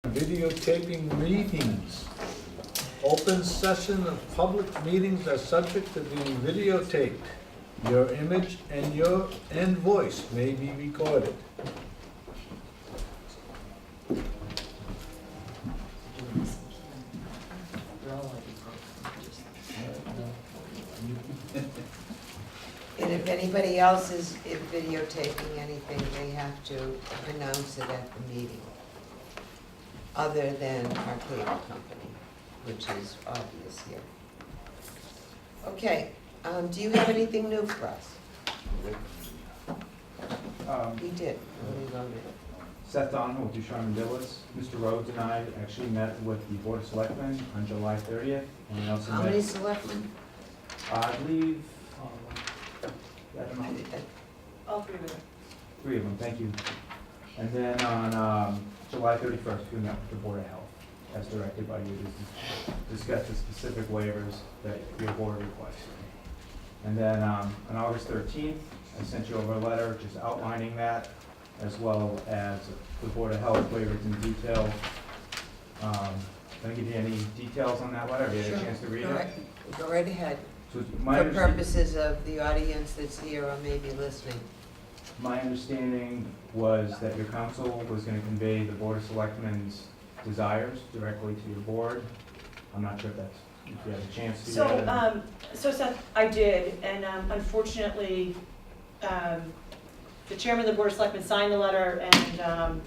Videotaping meetings. Open session of public meetings are subject to being videotaped. Your image and voice may be recorded. And if anybody else is videotaping anything, they have to announce it at the meeting, other than our cable company, which is obvious here. Okay, do you have anything new for us? We did, when we voted. Seth Donovan with Ducharme Villas. Mr. Rhodes and I actually met with the Board of Selectmen on July 30th. And we also How met, many selectmen? I believe, All three of them. 3 of them, thank you. And then on July 31st, we met with the Board of Health, as directed by you, to discuss the specific waivers that your board requested. And then on August 13th, I sent you over a letter just outlining that, as well as the Board of Health waivers in detail. Can I give you any details on that letter? Have you had a chance to read it? Go right ahead, So for purposes of the audience that's here or maybe listening. my understanding was that your council was going to convey the Board of Selectmen's desires directly to your board. I'm not sure if you had a chance to. So, so Seth, I did, and unfortunately, the chairman of the Board of Selectmen signed the letter, and,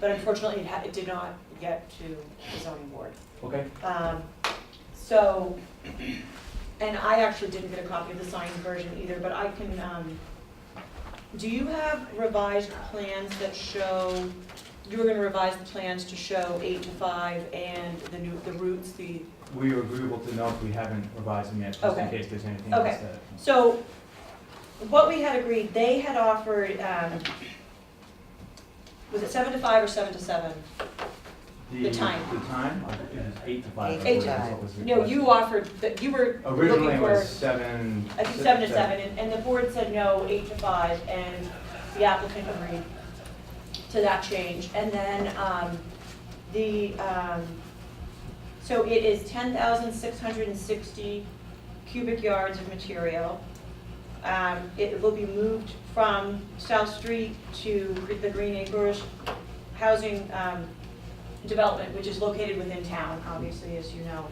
but unfortunately, it did not get to the zoning board. Okay. So, and I actually didn't get a copy of the signed version either, but I can, do you have revised plans that show, you were gonna revise the plans to show 8 to 5 and the routes, We are agreeable to know if we haven't revised them yet, just in Okay. case there's anything Okay. else that. So, what we had agreed, they had offered, was it 7 to 5 or 7 to 7? The time. The time, it was 8 to 5. I 8 to believe is 5. what was No, requested. you offered, that you were Originally looking it for, was 7. I think 7 to 7, and the board said no, 8 to 5, and the applicant agreed to that change. And then, so it is 10,660 cubic yards of material. It will be moved from South Street to the Green Acres housing development, which is located within town, obviously, as you know.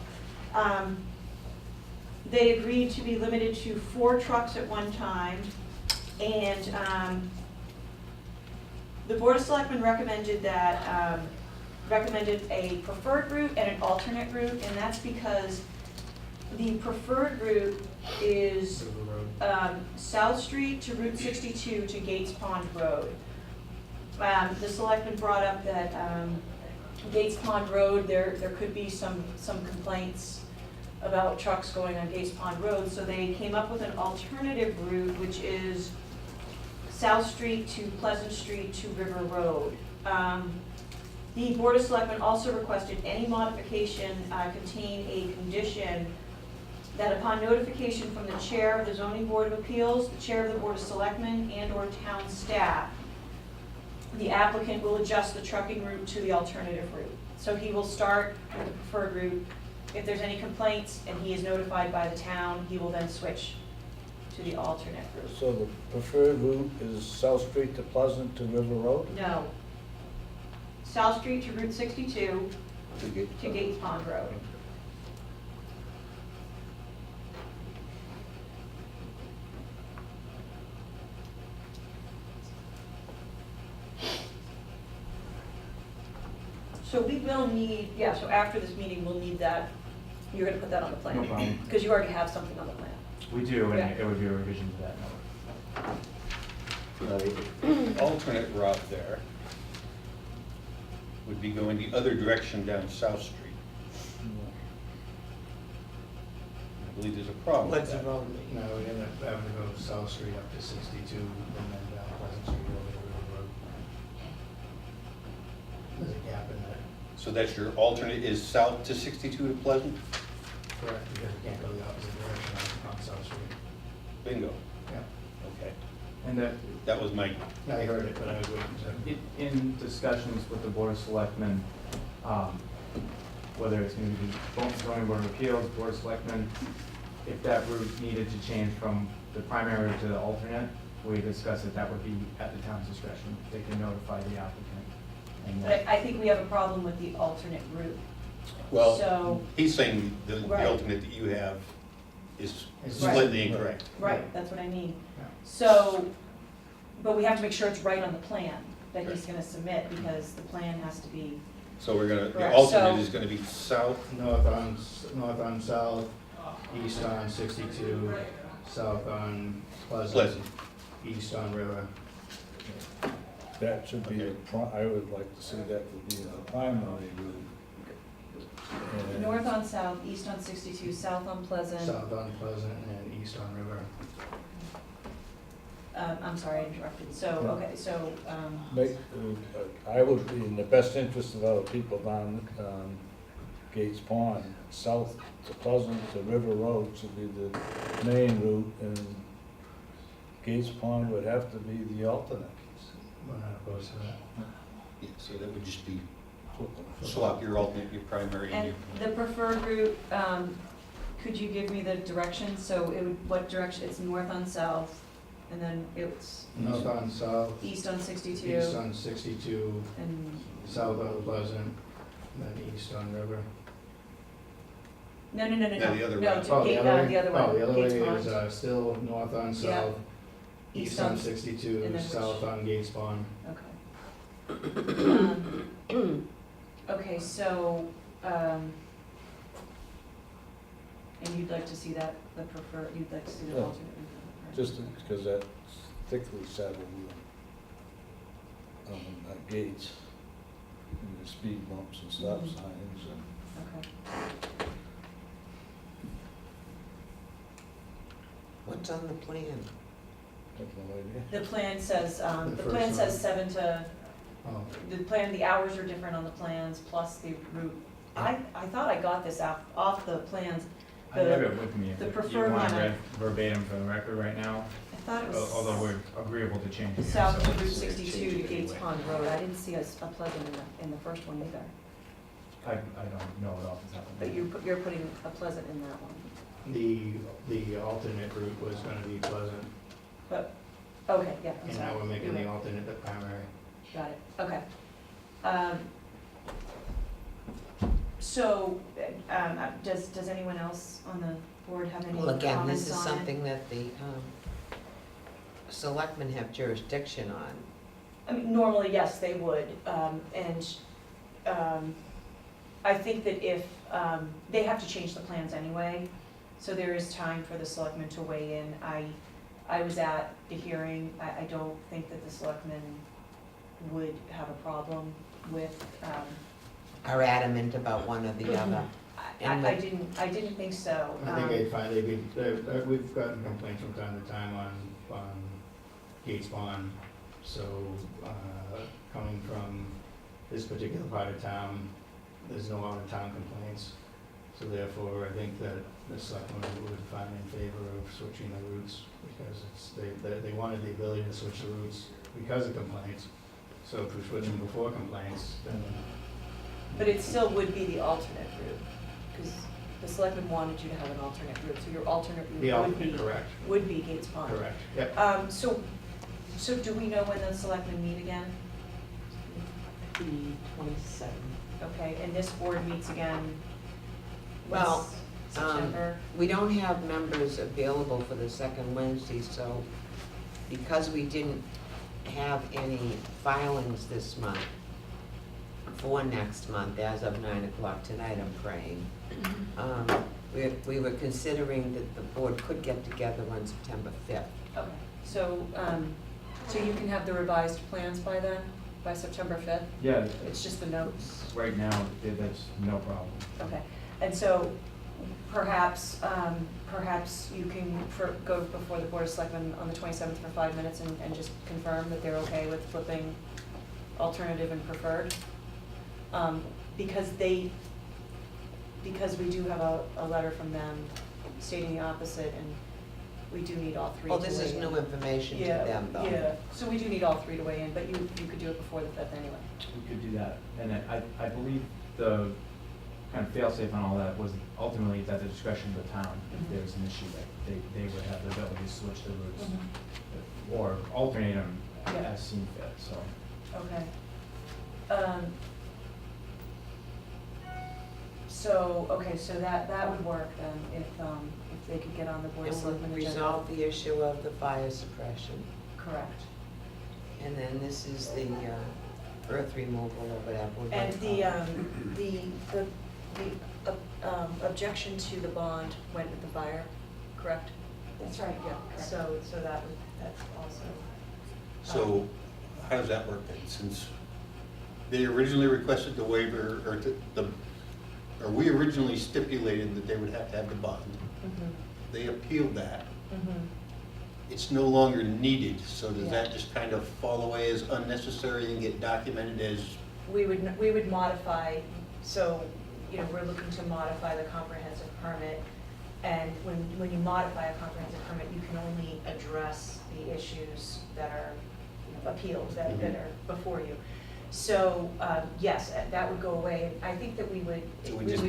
They agreed to be limited to 4 trucks at one time, and the Board of Selectmen recommended that, recommended a preferred route and an alternate route, and that's because the preferred route is South Street to Route 62 to Gates Pond Road. The selectmen brought up that Gates Pond Road, there could be some complaints about trucks going on Gates Pond Road, so they came up with an alternative route, which is South Street to Pleasant Street to River Road. The Board of Selectmen also requested any modification contain a condition that upon notification from the Chair of the Zoning Board of Appeals, the Chair of the Board of Selectmen, and/or town staff, the applicant will adjust the trucking route to the alternative route. So he will start with the preferred route. If there's any complaints and he is notified by the town, he will then switch to the alternate route. So the preferred route is South Street to Pleasant to River Road? No. South Street to Route 62 to Gates Pond Road. So we will need, yeah, so after this meeting, we'll need that, you're gonna put that on the plan? No problem. Because you already have something on the plan. We do, Yeah. and it would be a revision to that note. The alternate route there would be going the other direction down South Street. I believe there's a problem with that. No, we end up having to go South Street up to 62 and then down Pleasant Street over to River Road. There's a gap in that, So that's your alternate is south to 62 to Pleasant? correct, because you can't go the opposite direction on South Street. Bingo. Yeah, Okay. And that, That was my, I heard it, but I was waiting to. in discussions with the Board of Selectmen, Whether it's gonna be zoning board of appeals, board of selectmen, if that route needed to change from the primary to the alternate, we discussed that would be at the town's discretion. They can notify the applicant. And But I think we have a problem with the alternate route. Well, So- he's saying the Right. alternate that you have is Is completely incorrect. Right, that's what I mean. Yeah. So, but we have to make sure it's right on the plan that he's gonna submit, because the plan has to be, So we're gonna, the Correct. alternate So- is gonna be south, North on south, east on 62, south on Pleasant, Pleasant. east on River. That should be, I would like to see that to be the primary route. And- north on south, east on 62, south on Pleasant. South on Pleasant and east on River. I'm sorry, I interrupted. So, Yeah. okay, so, Make, I would be in the best interest of other people down, Gates Pond, south to Pleasant to River Road should be the main route, and Gates Pond would have to be the alternate. We're not opposed to that. Yeah, so that would just be swap your alternate, your primary, and and your. the preferred route, could you give me the direction? So it would, what direction? It's north on south, and then it's North on south, east on 62, east on 62, and, south on Pleasant, and then east on River. no. No, the other No, way. to Gate, way? the other way. Oh, the other way Gates is Pond. still north on south, east on and 62, then which? south on Gates Pond. Okay. Okay, so, and you'd like to see that, the preferred, you'd like to see the Yeah. alternate route? Just because that's thickly settled on Gates, and the speed bumps and stop Mhm. signs and. Okay. What's on the plan? Have no idea. The plan says, The the first plan says one. 7 to, Oh, the plan, the hours are different on the plans, plus the route. I thought I got this off the plans. I have The- it with me. the If preferred you want one, read verbatim for the record right now, I thought it was. although we're agreeable to change it. here, South so of Route it's- 62 to change it Gates anyway. Pond Road. I didn't see a Pleasant in the first one either. I don't know it off the top of my But head. you're putting a Pleasant in that one. the alternate route was gonna be Pleasant, But, okay, yeah, I'm and sorry. now we're making You're the right. alternate the primary. Got it, okay. So, does anyone else on the board have any Well, comments on it? again, this is something that the selectmen have jurisdiction on. I mean, normally, yes, they would, I think that if, they have to change the plans anyway, so there is time for the selectmen to weigh in. I was at the hearing, I don't think that the selectmen would have a problem with, Are adamant about one or the other. And I didn't think so. I think they'd find, we've gotten complaints from time to time on Gates Pond, so, coming from this particular part of town, there's no out-of-town complaints. So therefore, I think that the selectmen would find in favor of switching the routes, because they wanted the ability to switch the routes because of complaints. So if we switch them before complaints, then But it still would be the alternate route, because the selectmen wanted you to have an alternate route, so your alternate the route alternate, correct, would be Gates Pond. correct, yep. So do we know when the selectmen meet again? The 27th. Okay, and this board meets again? Well, September? We don't have members available for the second Wednesday, so because we didn't have any filings this month for next month, as of 9 o'clock tonight, I'm praying, we were considering that the board could get together on September 5th. Okay, so, so you can have the revised plans by then, by September 5th? Yeah, It's just the notes? right now, that's no problem. Okay, and so perhaps, perhaps you can go before the Board of Selectmen on the 27th for 5 minutes and just confirm that they're okay with flipping alternative and preferred? Because we do have a letter from them stating the opposite, and we do need all three to Oh, weigh in. this is new information to Yeah, them, though. yeah, so we do need all three to weigh in, but you could do it before the 5th anyway. We could do that. And I believe the kind of fail-safe on all that was ultimately it's at the discretion of the town. If Mhm. there's an issue that they would have the ability to switch the routes Mhm. or alternate them Yeah. as seen fit, so. Okay. So, okay, so that would work then, if they could get on the board of And selectmen we'll agenda. resolve the issue of the fire suppression. Correct. And then this is the earth removal or whatever. we're gonna And call it. the objection to the bond went with the fire, correct? That's right, yeah, correct. so that's also. So how does that work then? Since they originally requested the waiver, or we originally stipulated that they would have to have the bond. Mhm. They appealed that. Mhm. It's no longer needed, so does Yeah. that just kind of fall away as unnecessary and get documented as, We would modify, so, we're looking to modify the comprehensive permit. And when you modify a comprehensive permit, you can only address the issues that are appealed, that are before you. So, yes, that would go away. I think that we would So we make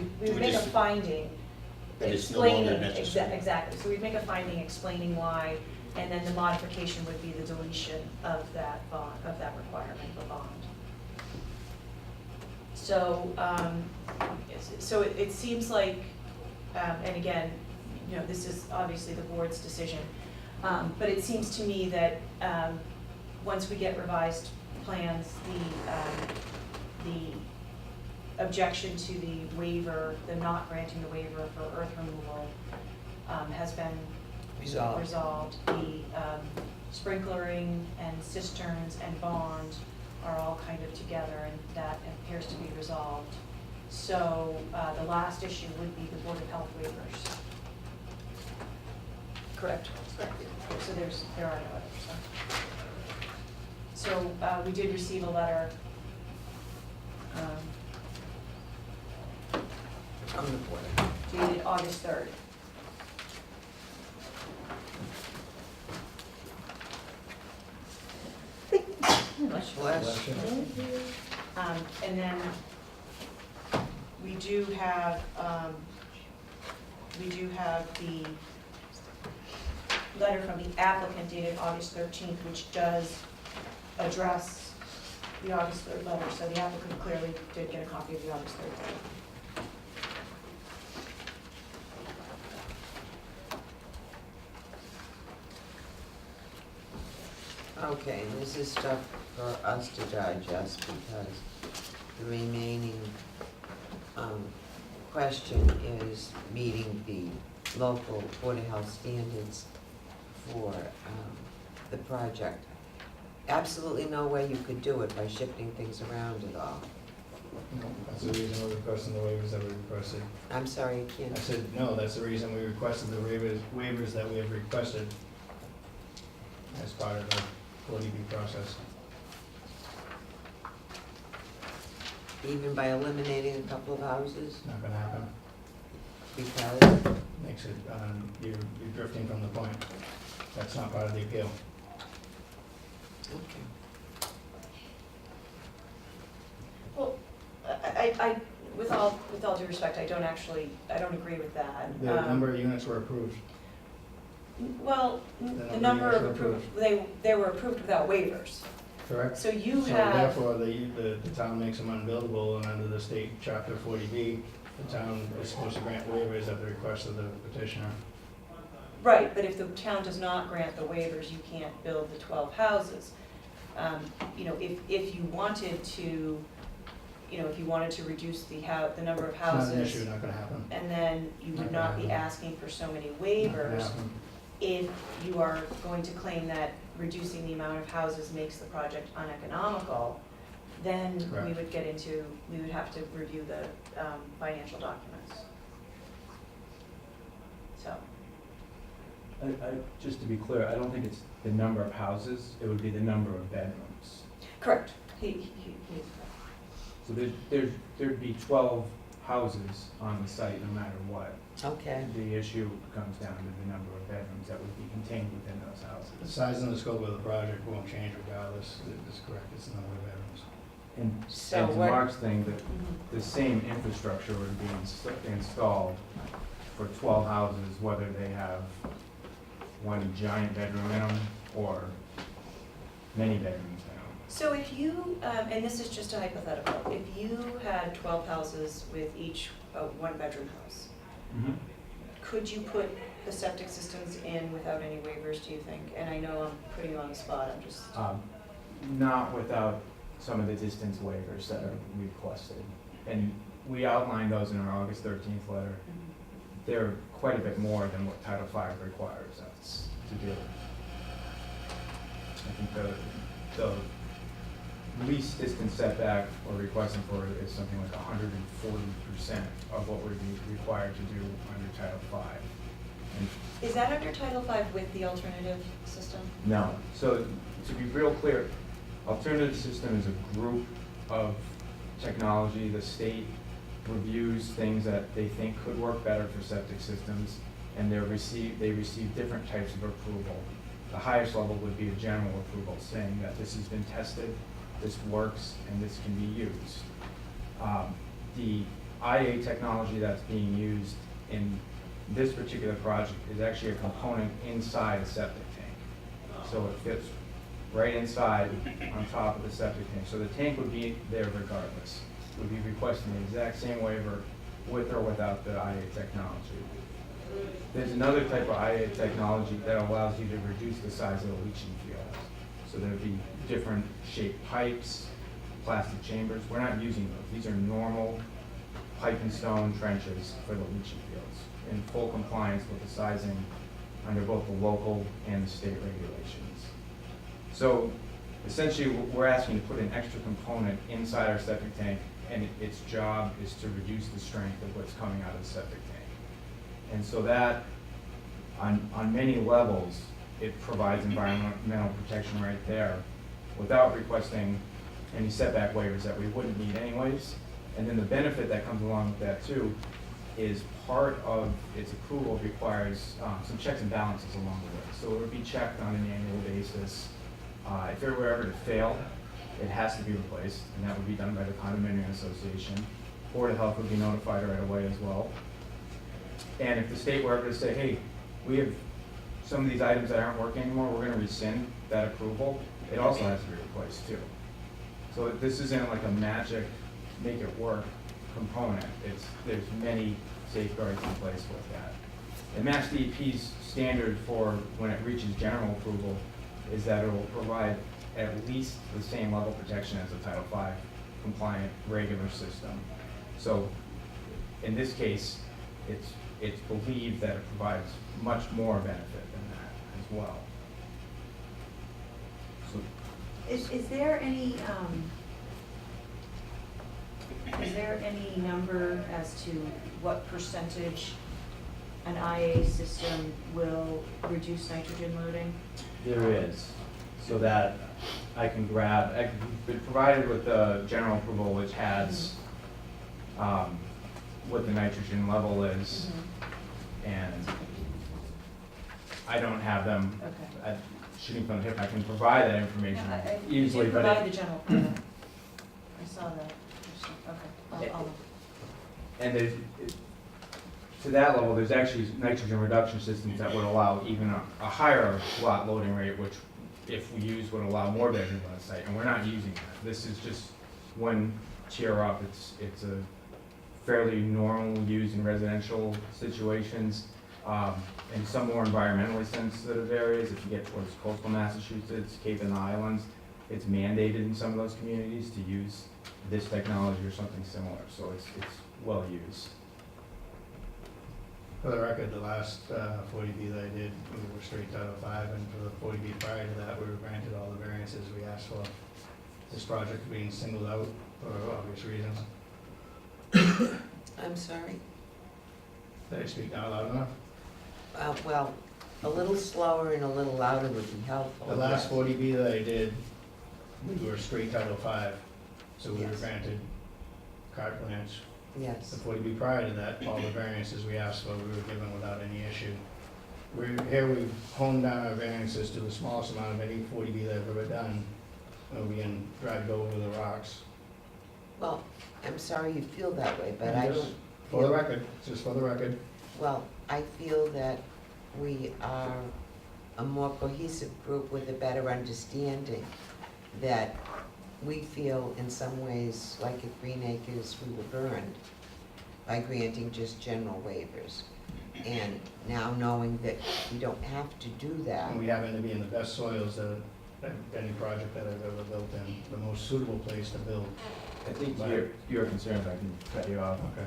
a just- finding that it's no longer explaining, necessary? exactly. So we'd make a finding explaining why, and then the modification would be the deletion of that bond, of that requirement of a bond. So, so it seems like, and again, this is obviously the board's decision, but it seems to me that, once we get revised plans, the objection to the waiver, the not granting the waiver for earth removal, has been resolved. The sprinklering and cisterns and bond are all kind of together, and that appears to be resolved. So the last issue would be the Board of Health waivers. Correct. So there are no others. So we did receive a letter On the board. dated August 3rd. Bless. And then we do have the letter from the applicant dated August 13th, which does address the August 3rd letter. So the applicant clearly did get a copy of the August 3rd letter. Okay, and this is stuff for us to digest because the remaining question is meeting the local Board of Health standards for the project. Absolutely no way you could do it by shifting things around at all. No, that's the reason we're requesting the waivers that we requested. I'm sorry, I can't. I said, no, that's the reason we requested the waivers that we have requested as part of the 40B process. Even by eliminating a couple of houses, Not gonna happen. because, Makes it, you're drifting from the point. That's not part of the appeal. okay. Well, I with all due respect, I don't agree with that. The number of units were approved. Well, the number of approved, they were approved without waivers. Correct? So you So have, therefore, the town makes them unbuildable, and under the state chapter 40B, the town is supposed to grant waivers at the request of the petitioner. right, but if the town does not grant the waivers, you can't build the 12 houses. If you wanted to, if you wanted to reduce the number of It's not houses. an issue, not gonna happen. And then you would Not not gonna be happen. asking for so many Not gonna waivers. happen. If you are going to claim that reducing the amount of houses makes the project uneconomical, then we Correct. would have to review the financial documents. So, Just to be clear, I don't think it's the number of houses, it would be the number of bedrooms. correct. So there'd be 12 houses on the site no matter what. Okay, The issue comes down to the number of bedrooms that would be contained within those The houses. size and the scope of the project won't change regardless. It's correct, it's the number of bedrooms. And So and to what- Mark's thing, the same infrastructure would be installed for 12 houses, whether they have one giant bedroom in them or many bedrooms in them. So if you, and this is just a hypothetical, if you had 12 houses with each a one-bedroom house, could you put the septic systems in without any waivers, do you think? And I know I'm putting you on the spot, I'm just, Not without some of the distance waivers that are requested. And we outlined those in our August 13th letter. They're quite a bit more than what Title V requires us to do. I think the least distance setback we're requesting for is something like 140% of what would be required to do under Title V. And is that under Title V with the alternative system? no, so to be real clear, alternative system is a group of technology. The state reviews things that they think could work better for septic systems, and they receive different types of approval. The highest level would be a general approval, saying that this has been tested, this works, and this can be used. The IA technology that's being used in this particular project is actually a component inside a septic tank. So it fits right inside on top of the septic tank. So the tank would be there regardless. We'd be requesting the exact same waiver with or without the IA technology. There's another type of IA technology that allows you to reduce the size of the leaching field. So there'd be different shaped pipes, plastic chambers. We're not using those. These are normal pipe and stone trenches for the leaching fields in full compliance with the sizing under both the local and the state regulations. So essentially, we're asking to put an extra component inside our septic tank, and its job is to reduce the strength of what's coming out of the septic tank. And so that, on many levels, it provides environmental protection right there without requesting any setback waivers that we wouldn't need anyways. And then the benefit that comes along with that too is part of its approval requires some checks and balances along the way. So it would be checked on an annual basis. If it were ever to fail, it has to be replaced, and that would be done by the condominium association. Board of Health would be notified right away as well. And if the state were ever to say, hey, we have some of these items that aren't working anymore, we're going to rescind that approval, it also has to be replaced too. So this isn't like a magic make it work component. There's many safeguards in place with that. And Mass DEP's standard for when it reaches general approval is that it will provide at least the same level of protection as a Title V compliant regular system. So in this case, it's believed that it provides much more benefit than that as well. So Is there any number as to what percentage an IA system will reduce nitrogen loading? there is, so that I can grab, I've been provided with the general approval, which has what the nitrogen level is, and I don't have them Okay. shooting from the hip. I can provide that information You easily, did but provide it, the general plan. I saw that. Okay, I'll and there's, to that level, there's actually nitrogen reduction systems that would allow even a higher lot loading rate, which if we use would allow more bedrooms on the site, and we're not using that. This is just one tier up. It's a fairly normal use in residential situations. In some more environmentally sensitive areas, if you get towards coastal Massachusetts, Cape and the Islands, it's mandated in some of those communities to use this technology or something similar, so it's well used. For the record, the last 40B that I did, we were straight Title V, and for the 40B prior to that, we were granted all the variances we asked for. This project being singled out for obvious reasons. I'm sorry. Did I speak out loud enough? Well, a little slower and a little louder would be helpful. The last 40B that I did, we were straight Title V, so we were Yes. granted carte blanche. The Yes, 40B prior to that, all the variances we asked for, we were given without any issue. We've honed down our variances to the smallest amount of any 40B that I've ever done. We're being dragged over the rocks Well, I'm sorry you feel that way, but I Just don't For the feel, record, just for the record, well, I feel that we are a more cohesive group with a better understanding, that we feel in some ways like at Green Acres we were burned by granting just general waivers. And now knowing that we don't have to do that, and we happen to be in the best soils that any project that I've ever built in, the most suitable place to build. I think Right. your concerns, I can cut you off. Okay.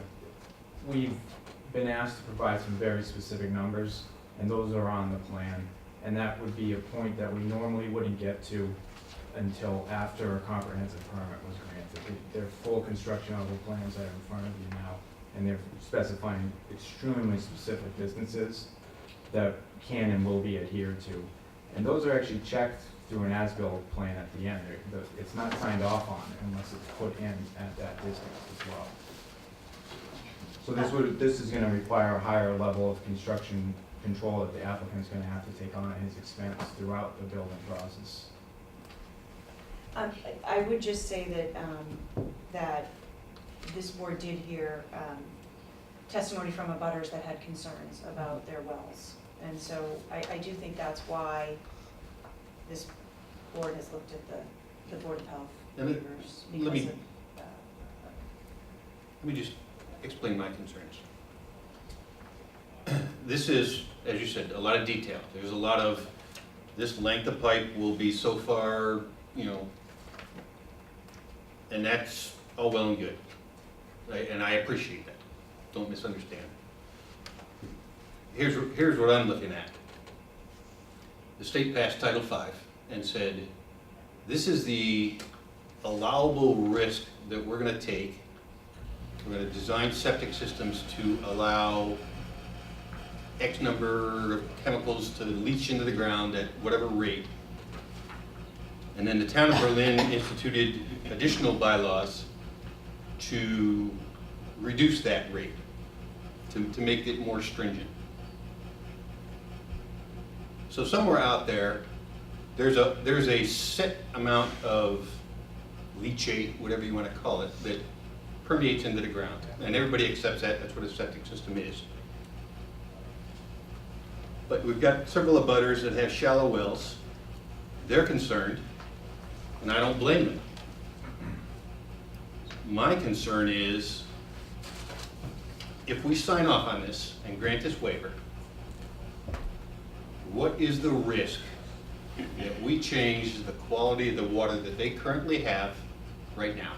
We've been asked to provide some very specific numbers, and those are on the plan. And that would be a point that we normally wouldn't get to until after a comprehensive permit was granted. They're full construction level plans that are in front of you now, and they're specifying extremely specific distances that can and will be adhered to. And those are actually checked through an as-built plan at the end. It's not signed off on unless it's put in at that distance as well. So this is gonna require a higher level of construction control that the applicant's gonna have to take on at his expense throughout the building process. I would just say that, that this board did hear testimony from abutters that had concerns about their wells. And so I do think that's why this board has looked at the Board of Health And it- waivers. let me- because of, Let me just explain my concerns. This is, as you said, a lot of detail. There's a lot of, this length of pipe will be so far, you know, and that's all well and good. And I appreciate that. Don't misunderstand. Here's what I'm looking at. The state passed Title V and said, this is the allowable risk that we're gonna take. We're gonna design septic systems to allow X number of chemicals to leach into the ground at whatever rate. And then the town of Berlin instituted additional bylaws to reduce that rate, to make it more stringent. So somewhere out there, there's a set amount of leachate, whatever you want to call it, that permeates into the ground. And everybody accepts that, that's what a septic system is. But we've got several abutters that have shallow wells. They're concerned, and I don't blame them. My concern is, if we sign off on this and grant this waiver, what is the risk that we change the quality of the water that they currently have right now?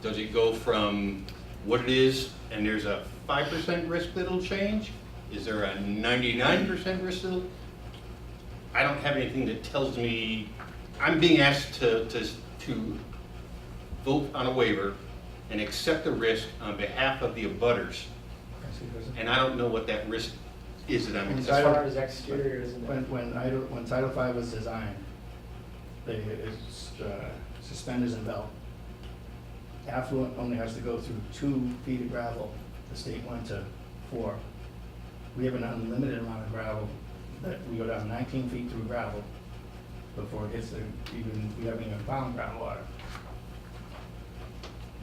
Does it go from what it is and there's a 5% risk that it'll change? Is there a 99% risk that'll? I don't have anything that tells me, I'm being asked to vote on a waiver and accept the risk on behalf of the abutters, and I don't know what that risk is that I'm When accepting. Title- exterior, isn't When Title V was designed, it's suspenders and belt. Affluent only has to go through 2 feet of gravel, the state went to 4. We have an unlimited amount of gravel, that we go down 19 feet through gravel before it hits we haven't even found groundwater.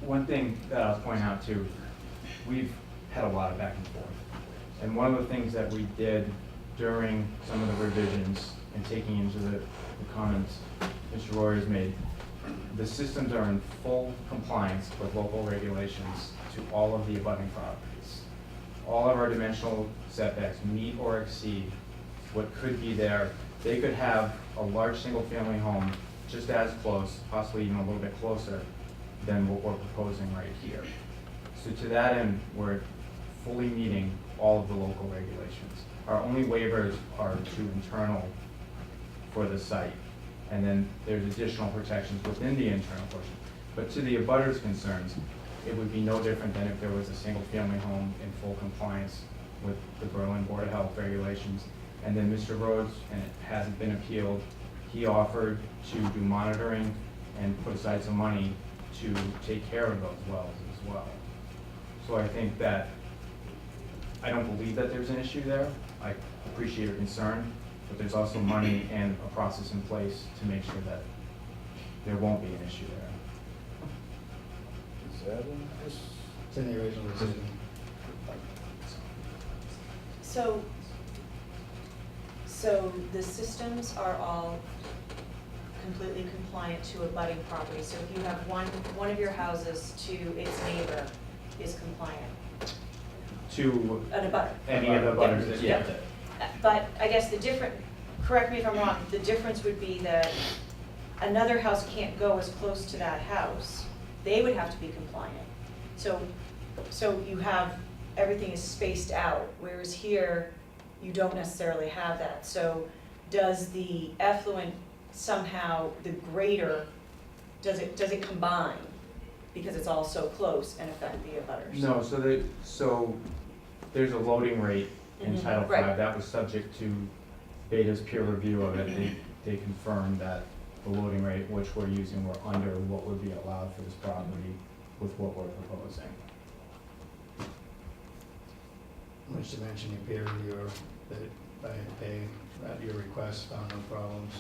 One thing that I'll point out too, we've had a lot of back and forth. And one of the things that we did during some of the revisions and taking into the comments Mr. Roy has made, the systems are in full compliance with local regulations to all of the abutting properties. All of our dimensional setbacks meet or exceed what could be there. They could have a large single-family home just as close, possibly even a little bit closer than what we're proposing right here. So to that end, we're fully meeting all of the local regulations. Our only waivers are to internal for the site, and then there's additional protections within the internal portion. But to the abutters' concerns, it would be no different than if there was a single-family home in full compliance with the Berlin Board of Health regulations. And then Mr. Rhodes, and it hasn't been appealed, he offered to do monitoring and put aside some money to take care of those wells as well. So I think that, I don't believe that there's an issue there. I appreciate your concern, but there's also money and a process in place to make sure that there won't be an issue there. that in this? It's in the original decision. So the systems are all completely compliant to a budding property. So if you have one of your houses to its neighbor is compliant, To an abutter. any of the butters, yeah. But I guess correct me if I'm wrong, the difference would be that another house can't go as close to that house. They would have to be compliant. So you have, everything is spaced out, whereas here, you don't necessarily have that. So does the effluent somehow, the greater, does it combine? Because it's all so close and affect the abutters? No, so there's a loading rate in Mhm, Title V, right. that was subject to Beta's peer review of it. They confirmed that the loading rate which we're using were under what would be allowed for this property with what we're proposing. Which to mention your peer reviewer, that they, at your request, found no problems.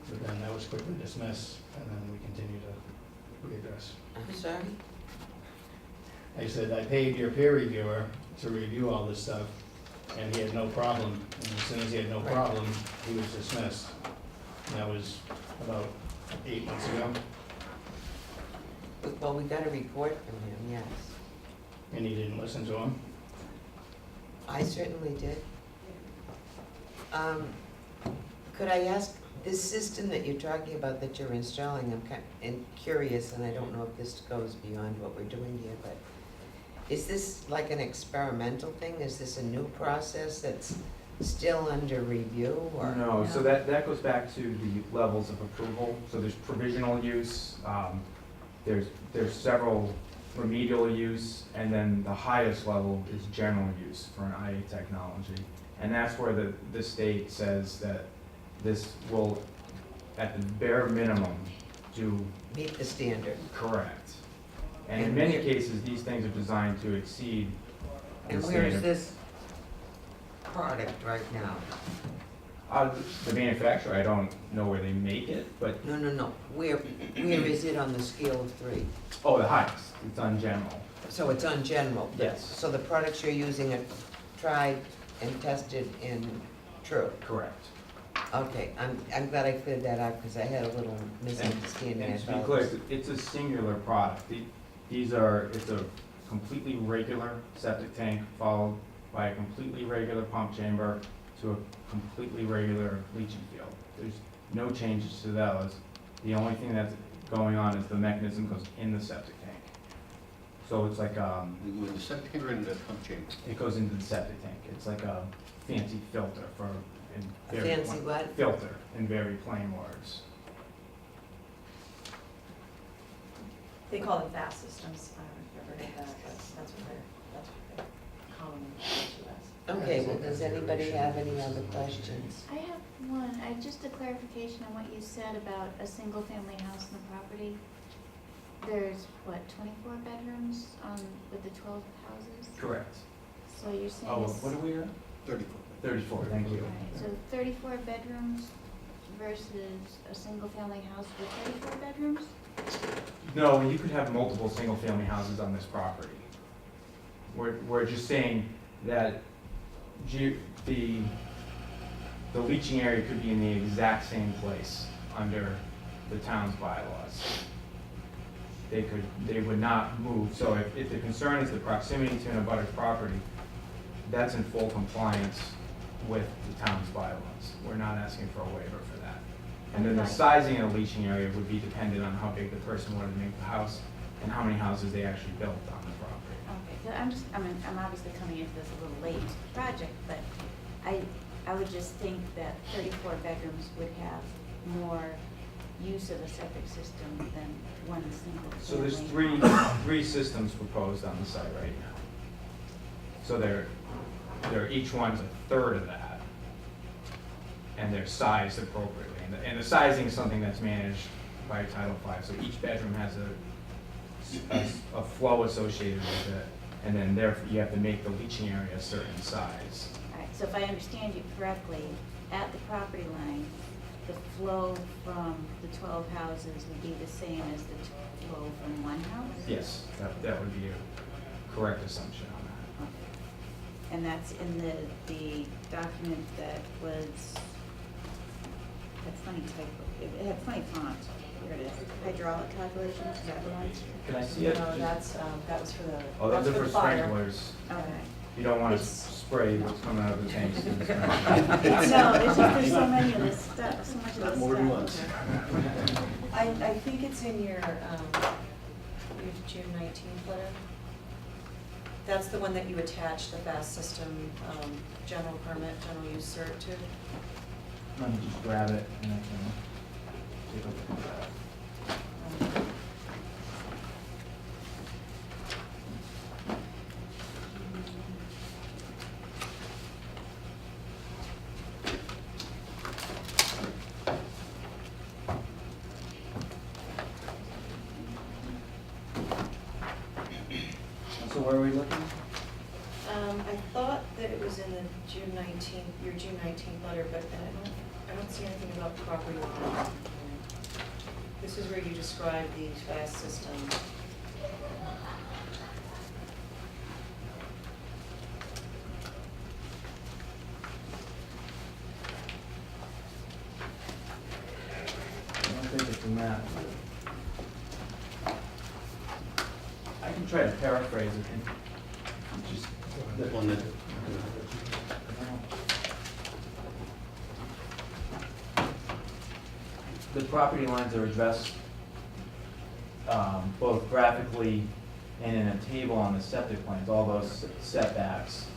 But then that was quickly dismissed, and then we continue to readdress. I'm sorry? I said, I paid your peer reviewer to review all this stuff, and he had no problem. And as soon as he had no problem, he was dismissed. And that was about 8 months ago, Well, we got a report from him, yes. and he didn't listen to him. I certainly did. Could I ask, this system that you're talking about that you're installing, I'm kind of curious, and I don't know if this goes beyond what we're doing here, but is this like an experimental thing? Is this a new process that's still under review, or? No, so that goes back to the levels of approval. So there's provisional use, there's several remedial use, and then the highest level is general use for an IA technology. And that's where the state says that this will, at the bare minimum, do Meet the standard. correct. And in many cases, these things are designed to exceed the And where is standard. this product right now? The manufacturer, I don't know where they make it, but, No. Where is it on the scale of 3? oh, the highest, it's on general. So it's on general? Yes. So the products you're using are tried and tested and true? Correct. Okay, I'm glad I cleared that up, because I had a little misunderstanding. I And to be thought it clear, was- it's a singular product. It's a completely regular septic tank followed by a completely regular pump chamber to a completely regular leaching field. There's no changes to those. The only thing that's going on is the mechanism goes in the septic tank. So it's like, With the septic tank or in the pump chamber? it goes into the septic tank. It's like a fancy filter for, in A very fancy what? filter, in very plain words. They call them fast systems, I don't know if you've ever heard of that, but that's what they're commonly referred to as. Okay, well, does anybody have any other questions? I have one, just a clarification on what you said about a single-family house on the property. There's, what, 24 bedrooms with the 12 houses? Correct. So you're saying Oh, it's... what are we at? 34. 34, thank you. Right, so 34 bedrooms versus a single-family house with 34 bedrooms? No, you could have multiple single-family houses on this property. We're just saying that the leaching area could be in the exact same place under the town's bylaws. They would not move, so if the concern is the proximity to an abutter's property, that's in full compliance with the town's bylaws. We're not asking for a waiver for that. And then the Okay. sizing of the leaching area would be dependent on how big the person wanted to make the house and how many houses they actually built on the property. Okay, so I'm obviously coming into this a little late to the project, but I would just think that 34 bedrooms would have more use of a septic system than one single family. So there's three systems proposed on the site right now. So they're each one's a third of that, and they're sized appropriately. And the sizing is something that's managed by Title V. So each bedroom has a flow associated with it, and then therefore you have to make the leaching area a certain size. All right, so if I understand you correctly, at the property line, the flow from the 12 houses would be the same as the flow from one house? Yes, that would be a correct assumption on that. And that's in the document that was, had funny typo, it had funny font. Here it is, hydraulic calculations, is that the one? Can I see it? No, that's, that was for the, Oh, that's those for are the for fire. sprinklers. Okay. You don't want to It's- spray what's coming out of the tanks. in this country. No, it's just there's so many of this stuff, so much of this stuff. More than once. I think it's in your June 19th letter. That's the one that you attach the fast system, general permit, general use cert to. Let me just grab it and I can take a look at that. So where are we looking? I thought that it was in the June 19th, your June 19th letter, but I don't see anything about property line. This is where you describe the fast system. I don't think it's in that. I can try to paraphrase it and just. That one that, The property lines are addressed both graphically and in a table on the septic plans. All those setbacks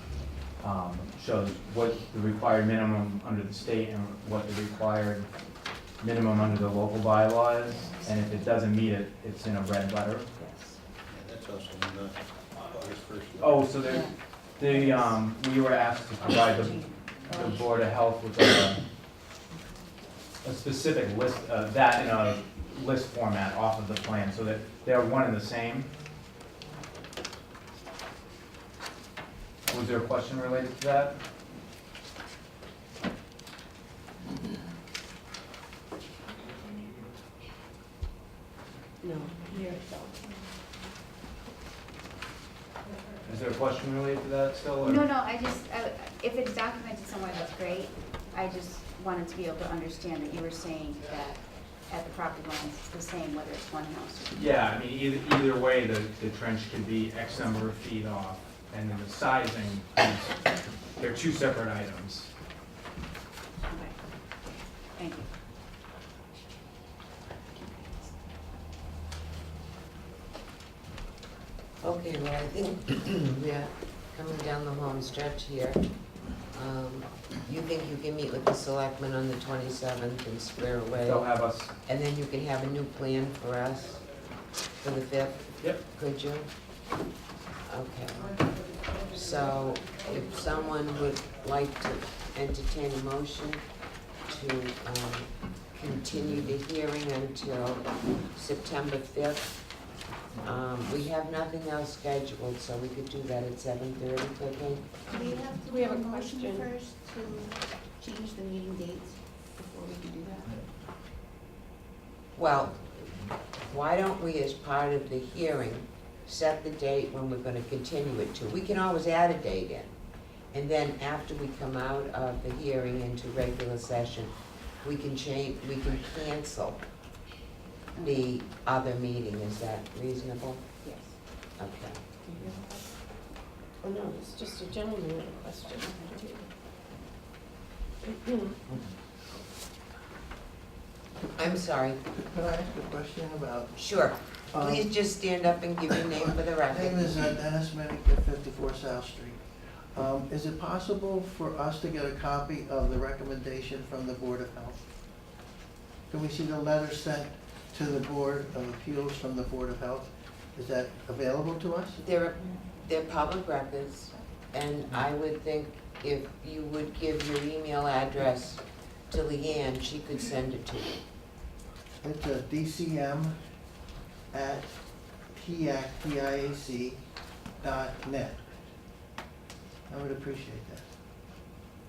shows what the required minimum under the state and what the required minimum under the local bylaws. And if it doesn't meet it, it's in a red letter. Yes. that's also in the August 1st. Oh, so we were asked to provide the Board of Health with a specific list, that in a list format off of the plan, so that they're one and the same. Was there a question related to that? No. Is there a question related to that still? or- No, if it's documented somewhere, that's great. I just wanted to be able to understand that you were saying that at the property line, it's the same whether it's one house or. Yeah, I mean, either way, the trench could be X number of feet off, and then the sizing, they're two separate items. Okay. Thank you. Okay, well, I think we're coming down the home stretch here. You think you can meet with the selectmen on the 27th and square away? They'll have us, And then you can have a new plan for us for the 5th? yep. Could you? Okay. So if someone would like to entertain a motion to continue the hearing until September 5th. We have nothing else scheduled, so we could do that at 7:30, okay? Do we have a motion first to change the meeting dates before we can do that? Well, why don't we, as part of the hearing, set the date when we're gonna continue it to? We can always add a date in. And then after we come out of the hearing into regular session, we can cancel the other meeting. Is that reasonable? Yes. Okay. Oh, no, it's just a gentleman with a question. I'm sorry. Could I ask a question about? Sure. Please just stand up and give your name for the My name record. is Dennis Mennick at 54 South Street. Is it possible for us to get a copy of the recommendation from the Board of Health? Can we see the letter sent to the Board of Appeals from the Board of Health? Is that available to us? They're public records, and I would think if you would give your email address to Leanne, she could send it to you. It's a DCM@TIAC.net. I would appreciate that.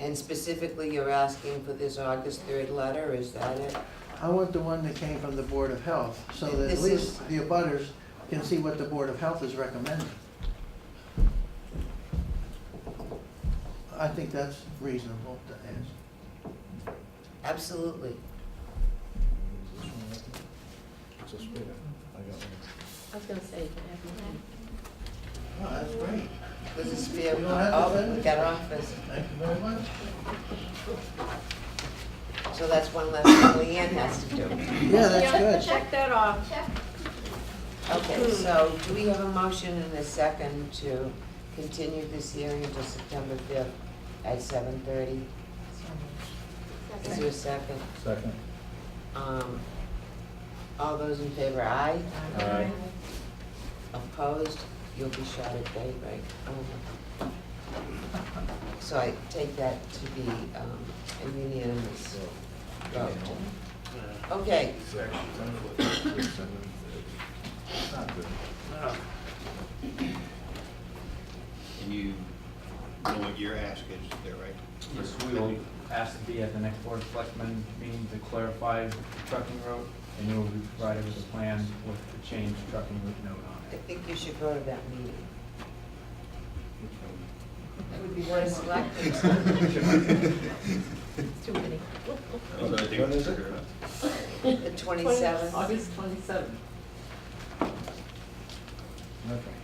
And specifically, you're asking for this August 3rd letter, is that it? I want the one that came from the Board of Health, so that at This least is- the abutters can see what the Board of Health is recommending. I think that's reasonable to ask. Absolutely. It's a spare. I got one. I was gonna say, you can have mine. Oh, that's great. There's a spare, You don't have to oh, send we it? got office. Thank you very much. So that's one less thing Leanne has to do. Yeah, that's good. Check that off. Okay, so do we have a motion and a second to continue this hearing until September 5th at 7:30? Is there a second? Second. All those in favor, aye? Aye. Opposed? You'll be shot at daybreak. So I take that to be a unanimous vote. Okay, It's actually 10 foot. It's not good. And you know what your ask is there, right? Yes, we will ask to be at the next Board of Selectmen meeting to clarify the trucking route, and you will be provided with a plan with the changed trucking route note on I it. think you should go to that meeting. That would be Board of Selectmen. Too many. So I think When is it's it? fair enough. The 27th. August 27th. Okay.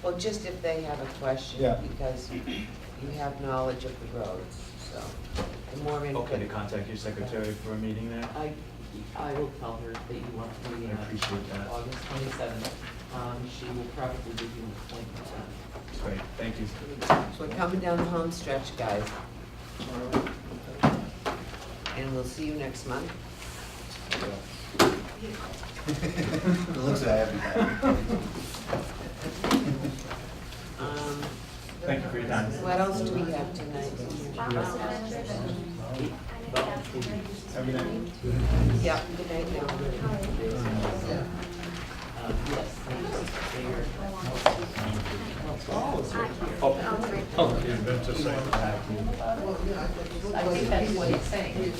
Well, just if they have a question, Yeah. because you have knowledge of the roads, so the more input. Okay, to contact your secretary for a meeting there? I will tell her that you want to be I appreciate that. August 27th. She will probably give you an appointment then. Great, thank you. We're coming down the home stretch, guys. And we'll see you next month. It looks like I haven't. Thank you for your time. What else do we have tonight? Every night. Yeah, good night now. Yes, they are. I think that's what he's saying.